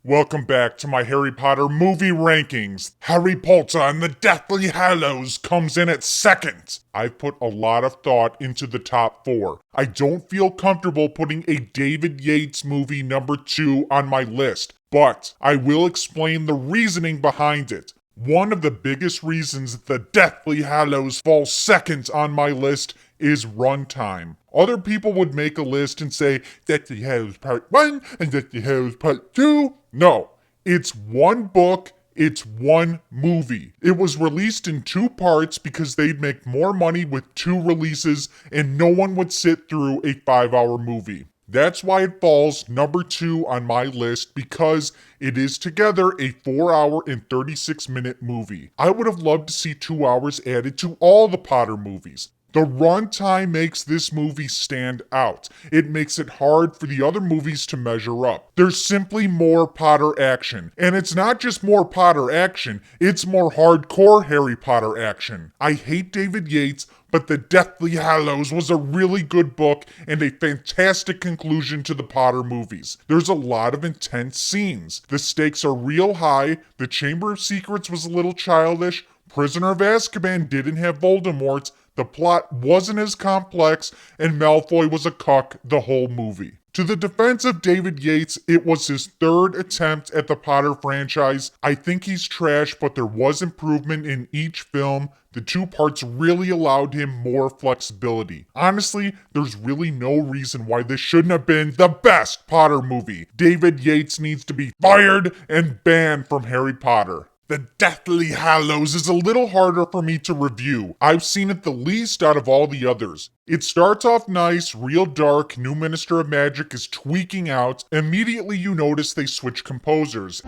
Welcome back to my Harry Potter movie rankings. Harry Potter and the Deathly Hallows comes in at second. I've put a lot of thought into the top 4. I don't feel comfortable putting a David Yates movie number 2 on my list, but I will explain the reasoning behind it. One of the biggest reasons the Deathly Hallows falls second on my list is runtime. Other people would make a list and say, Deathly Hallows Part 1 and Deathly Hallows Part 2. No, it's one book, it's one movie. It was released in 2 parts because they'd make more money with 2 releases and no one would sit through a 5-hour movie. That's why it falls number 2 on my list, because it is together a 4-hour and 36-minute movie. I would have loved to see 2 hours added to all the Potter movies. The runtime makes this movie stand out. It makes it hard for the other movies to measure up. There's simply more Potter action. And it's not just more Potter action, it's more hardcore Harry Potter action. I hate David Yates, but The Deathly Hallows was a really good book and a fantastic conclusion to the Potter movies. There's a lot of intense scenes. The stakes are real high, the Chamber of Secrets was a little childish, Prisoner of Azkaban didn't have Voldemort, the plot wasn't as complex, and Malfoy was a cuck the whole movie. To the defense of David Yates, it was his 3rd attempt at the Potter franchise. I think he's trash, but there was improvement in each film. The 2 parts really allowed him more flexibility. Honestly, there's really no reason why this shouldn't have been the best Potter movie. David Yates needs to be fired and banned from Harry Potter. The Deathly Hallows is a little harder for me to review. I've seen it the least out of all the others. It starts off nice, real dark, new Minister of Magic is tweaking out. Immediately you notice they switch composers.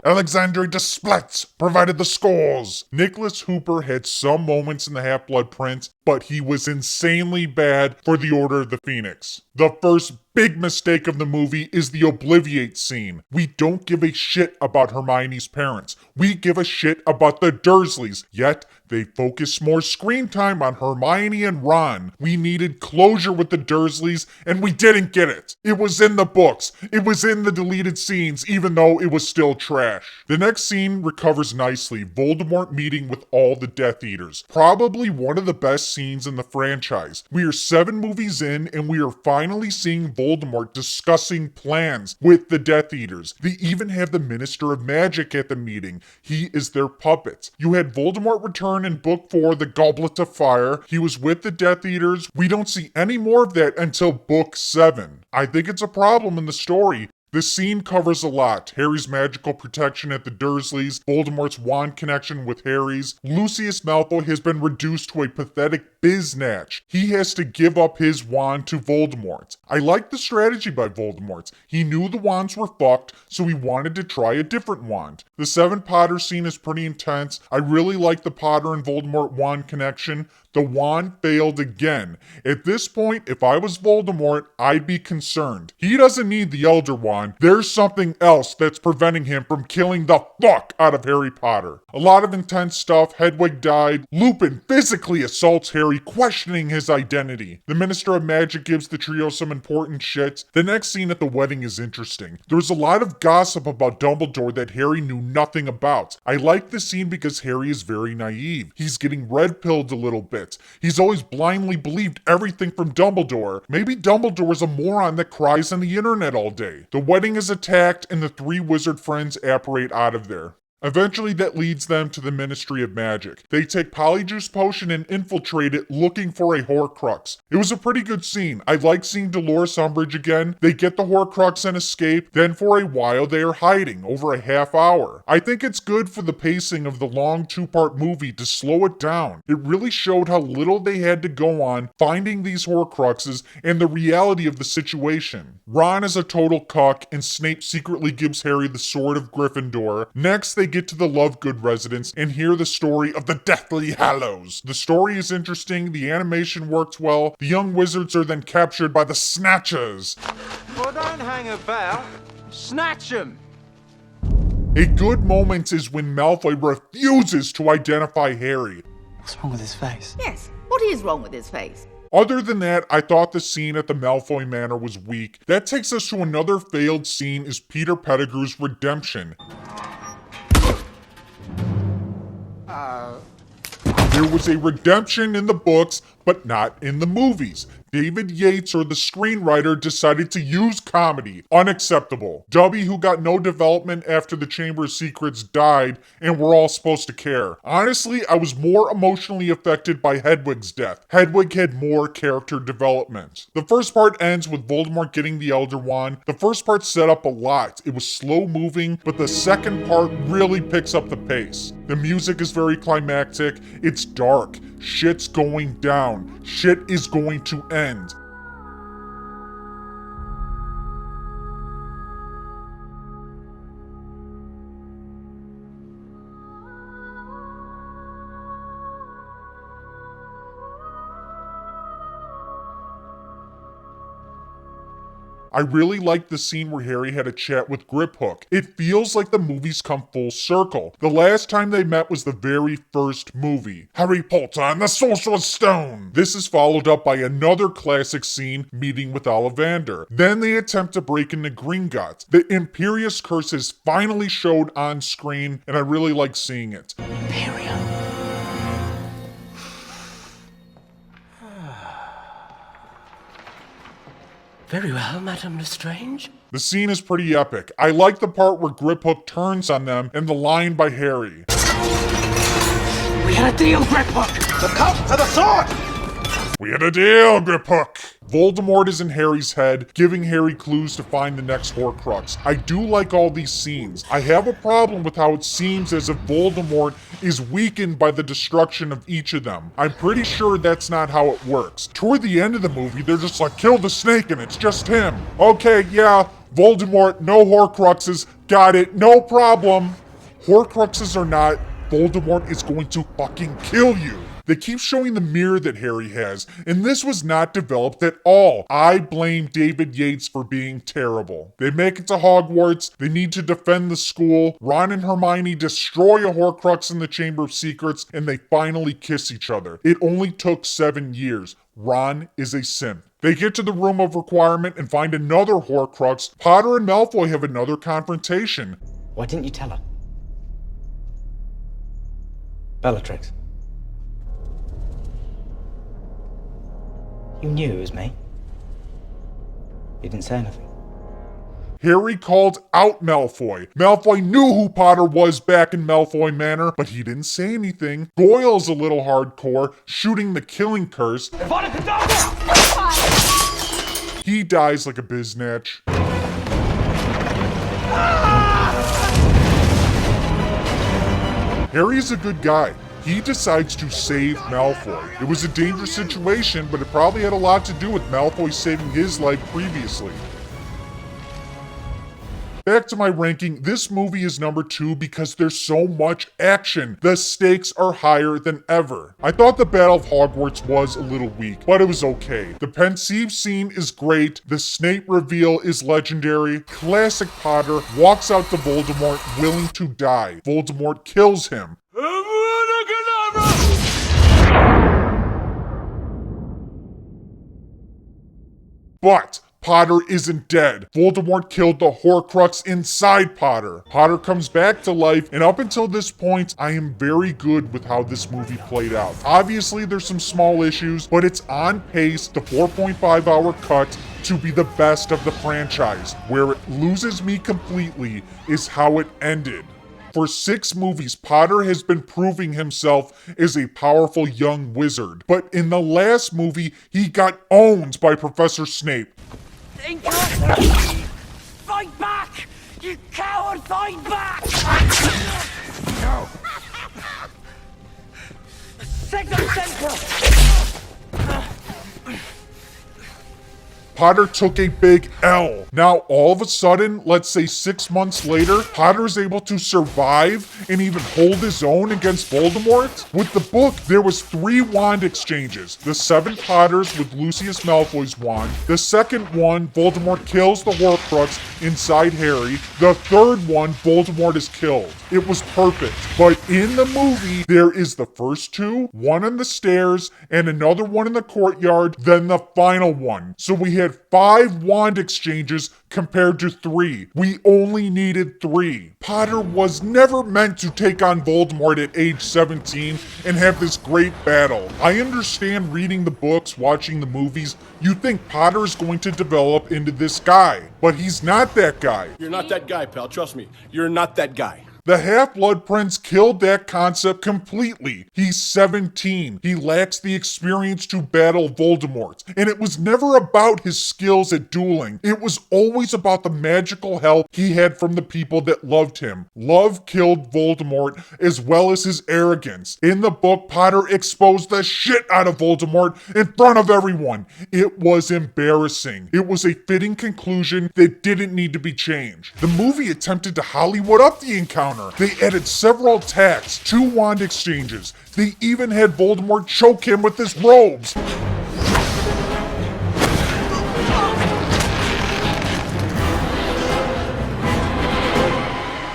Alexandre Desplat provided the scores. Nicholas Hooper had some moments in the Half-Blood Prince, but he was insanely bad for the Order of the Phoenix. The first big mistake of the movie is the Obliviate scene. We don't give a shit about Hermione's parents. We give a shit about the Dursleys, yet they focus more screen time on Hermione and Ron. We needed closure with the Dursleys, and we didn't get it. It was in the books. It was in the deleted scenes, even though it was still trash. The next scene recovers nicely, Voldemort meeting with all the Death Eaters. Probably one of the best scenes in the franchise. We are 7 movies in, and we are finally seeing Voldemort discussing plans with the Death Eaters. They even have the Minister of Magic at the meeting. He is their puppet. You had Voldemort return in Book 4, The Goblet of Fire. He was with the Death Eaters. We don't see any more of that until Book 7. I think it's a problem in the story. The scene covers a lot. Harry's magical protection at the Dursleys, Voldemort's wand connection with Harry's. Lucius Malfoy has been reduced to a pathetic biznatch. He has to give up his wand to Voldemort. I like the strategy by Voldemort. He knew the wands were fucked, so he wanted to try a different wand. The 7 Potter scene is pretty intense. I really like the Potter and Voldemort wand connection. The wand failed again. At this point, if I was Voldemort, I'd be concerned. He doesn't need the Elder Wand. There's something else that's preventing him from killing the fuck out of Harry Potter. A lot of intense stuff. Hedwig died. Lupin physically assaults Harry, questioning his identity. The Minister of Magic gives the trio some important shit. The next scene at the wedding is interesting. There's a lot of gossip about Dumbledore that Harry knew nothing about. I like the scene because Harry is very naive. He's getting red-pilled a little bit. He's always blindly believed everything from Dumbledore. Maybe Dumbledore's a moron that cries on the internet all day. The wedding is attacked and the 3 wizard friends apparate out of there. Eventually that leads them to the Ministry of Magic. They take Polyjuice Potion and infiltrate it looking for a Horcrux. It was a pretty good scene. I like seeing Dolores Umbridge again. They get the Horcrux and escape. Then for a while they are hiding, over a half hour. I think it's good for the pacing of the long 2-part movie to slow it down. It really showed how little they had to go on finding these Horcruxes and the reality of the situation. Ron is a total cuck and Snape secretly gives Harry the Sword of Gryffindor. Next they get to the Lovegood residence and hear the story of the Deathly Hallows. The story is interesting, the animation works well, the young wizards are then captured by the Snatchers. Well, don't hang about. Snatch 'em! A good moment is when Malfoy refuses to identify Harry. What's wrong with his face? Yes, what is wrong with his face? Other than that, I thought the scene at the Malfoy Manor was weak. That takes us to another failed scene is Peter Pettigrew's redemption. There was a redemption in the books, but not in the movies. David Yates, or the screenwriter, decided to use comedy. Unacceptable. Dubby, who got no development after the Chamber of Secrets, died, and we're all supposed to care. Honestly, I was more emotionally affected by Hedwig's death. Hedwig had more character development. The first part ends with Voldemort getting the Elder Wand. The first part set up a lot. It was slow moving, but the second part really picks up the pace. The music is very climactic. It's dark. Shit's going down. Shit is going to end. I really liked the scene where Harry had a chat with Griphook. It feels like the movies come full circle. The last time they met was the very first movie, Harry Potter and the Sorcerer's Stone. This is followed up by another classic scene, meeting with Ollivander. Then they attempt to break into Gringotts. The Imperius Curse is finally showed on screen, and I really like seeing it. Imperium. Very well, Madame Lestrange. The scene is pretty epic. I like the part where Griphook turns on them and the line by Harry. We had a deal, Griphook! The cup to the sword! We had a deal, Griphook! Voldemort is in Harry's head, giving Harry clues to find the next Horcrux. I do like all these scenes. I have a problem with how it seems as if Voldemort is weakened by the destruction of each of them. I'm pretty sure that's not how it works. Toward the end of the movie, they're just like, kill the snake and it's just him. Okay, yeah, Voldemort, no Horcruxes, got it, no problem. Horcruxes or not, Voldemort is going to fucking kill you. They keep showing the mirror that Harry has, and this was not developed at all. I blame David Yates for being terrible. They make it to Hogwarts, they need to defend the school, Ron and Hermione destroy a Horcrux in the Chamber of Secrets, and they finally kiss each other. It only took 7 years. Ron is a simp. They get to the Room of Requirement and find another Horcrux. Potter and Malfoy have another confrontation. Why didn't you tell her? Bellatrix. You knew it was me. You didn't say anything. Harry called out Malfoy. Malfoy knew who Potter was back in Malfoy Manor, but he didn't say anything. Goyle's a little hardcore, shooting the killing curse. He dies like a biznatch. Harry is a good guy. He decides to save Malfoy. It was a dangerous situation, but it probably had a lot to do with Malfoy saving his life previously. Back to my ranking, this movie is number 2 because there's so much action. The stakes are higher than ever. I thought the Battle of Hogwarts was a little weak, but it was okay. The Pensieve scene is great. The Snape reveal is legendary. Classic Potter walks out to Voldemort willing to die. Voldemort kills him. But Potter isn't dead. Voldemort killed the Horcrux inside Potter. Potter comes back to life, and up until this point, I am very good with how this movie played out. Obviously, there's some small issues, but it's on pace, the 4.5-hour cut, to be the best of the franchise. Where it loses me completely is how it ended. For 6 movies, Potter has been proving himself as a powerful young wizard. But in the last movie, he got owned by Professor Snape. Fight back! You coward, fight back! No. Signal Central! Potter took a big L. Now, all of a sudden, let's say 6 months later, Potter is able to survive and even hold his own against Voldemort? With the book, there was 3 wand exchanges. The 7 Potters with Lucius Malfoy's wand. The second one, Voldemort kills the Horcrux inside Harry. The third one, Voldemort is killed. It was perfect. But in the movie, there is the first two, one on the stairs, and another one in the courtyard, then the final one. So we had 5 wand exchanges compared to 3. We only needed 3. Potter was never meant to take on Voldemort at age 17 and have this great battle. I understand reading the books, watching the movies, you think Potter is going to develop into this guy, but he's not that guy. You're not that guy, pal. Trust me. You're not that guy. The Half-Blood Prince killed that concept completely. He's 17. He lacks the experience to battle Voldemort. And it was never about his skills at dueling. It was always about the magical help he had from the people that loved him. Love killed Voldemort as well as his arrogance. In the book, Potter exposed the shit out of Voldemort in front of everyone. It was embarrassing. It was a fitting conclusion that didn't need to be changed. The movie attempted to Hollywood up the encounter. They added several attacks, 2 wand exchanges. They even had Voldemort choke him with his robes.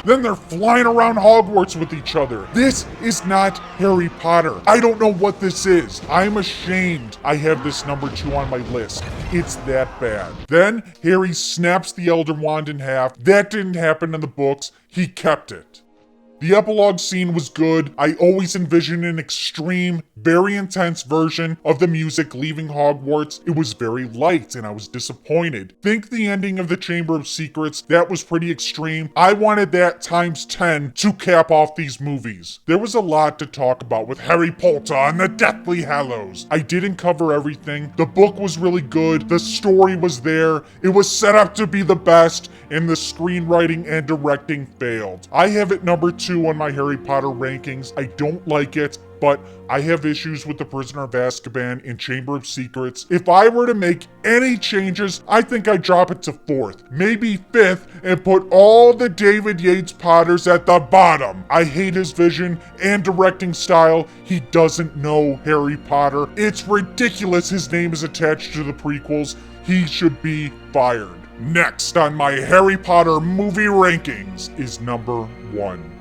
Then they're flying around Hogwarts with each other. This is not Harry Potter. I don't know what this is. I'm ashamed I have this number 2 on my list. It's that bad. Then Harry snaps the Elder Wand in half. That didn't happen in the books. He kept it. The epilogue scene was good. I always envisioned an extreme, very intense version of the music leaving Hogwarts. It was very light and I was disappointed. Think the ending of the Chamber of Secrets, that was pretty extreme. I wanted that times 10 to cap off these movies. There was a lot to talk about with Harry Potter and the Deathly Hallows. I didn't cover everything. The book was really good. The story was there. It was set up to be the best, and the screenwriting and directing failed. I have it number 2 on my Harry Potter rankings. I don't like it, but I have issues with The Prisoner of Azkaban and Chamber of Secrets. If I were to make any changes, I think I'd drop it to 4th, maybe 5th, and put all the David Yates Potters at the bottom. I hate his vision and directing style. He doesn't know Harry Potter. It's ridiculous his name is attached to the prequels. He should be fired. Next on my Harry Potter movie rankings is number 1.